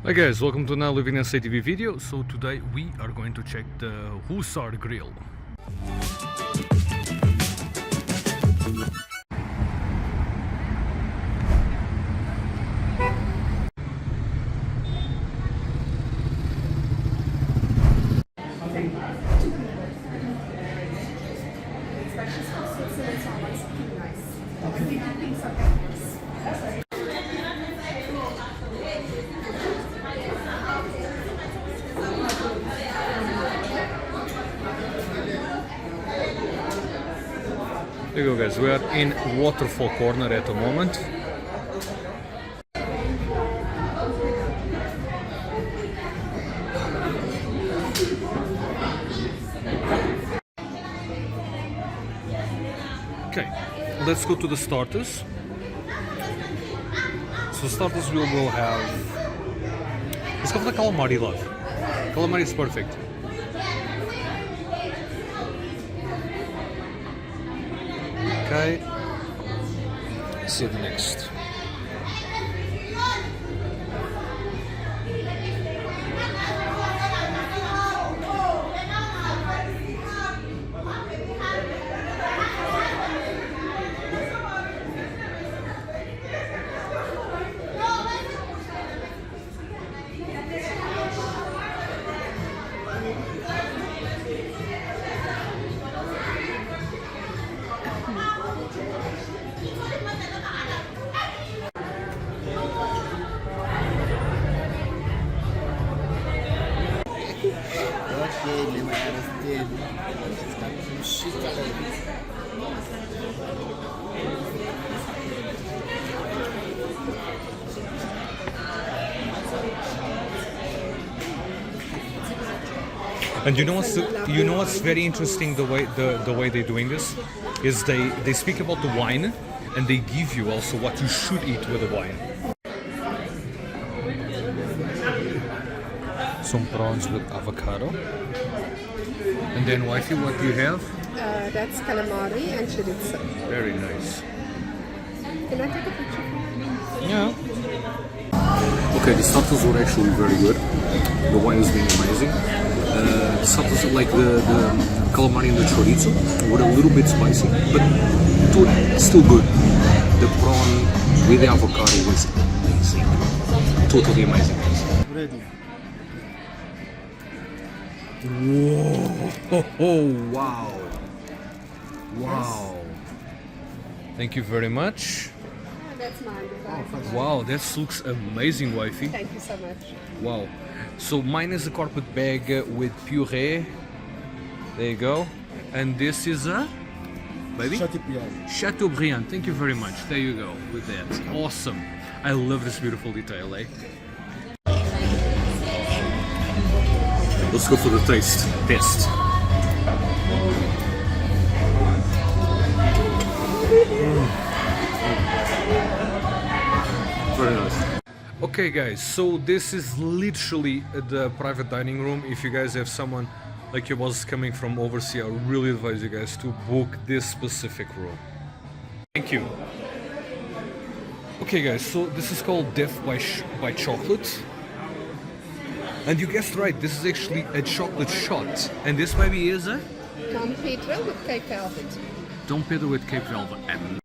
Hi guys, welcome to another LivinginSAtv video. So today we are going to check the Hussar grill. There you go guys, we are in Waterfall corner at the moment. Okay, let's go to the starters. So starters we will have... Let's go for the calamari, love. Calamari is perfect. Okay, let's see the next. And you know what's very interesting, the way they're doing this is they speak about the wine and they give you also what you should eat with the wine. Some prawns with avocado. And then wifey, what do you have? That's calamari and chorizo. Very nice. Can I take a picture? Yeah. Okay, the starters were actually very good. The wine has been amazing. The starters, like the calamari and the chorizo, were a little bit spicy, but still good. The prawn with the avocado was amazing. Totally amazing. Ready. Whoa! Oh, wow! Wow! Thank you very much. That's mine. Wow, this looks amazing, wifey. Thank you so much. Wow. So mine is a carpet bag with puree. There you go. And this is a baby Chateaubriand. Thank you very much. There you go with that. Awesome. I love this beautiful detail, eh? Let's go for the test. Very nice. Okay guys, so this is literally the private dining room. If you guys have someone like your boss coming from overseas, I really advise you guys to book this specific room. Thank you. Okay guys, so this is called Death by Chocolate. And you guessed right, this is actually a chocolate shot. And this maybe is a? Dom Pedro with Cape Velvet. Dom Pedro with Cape Velvet. And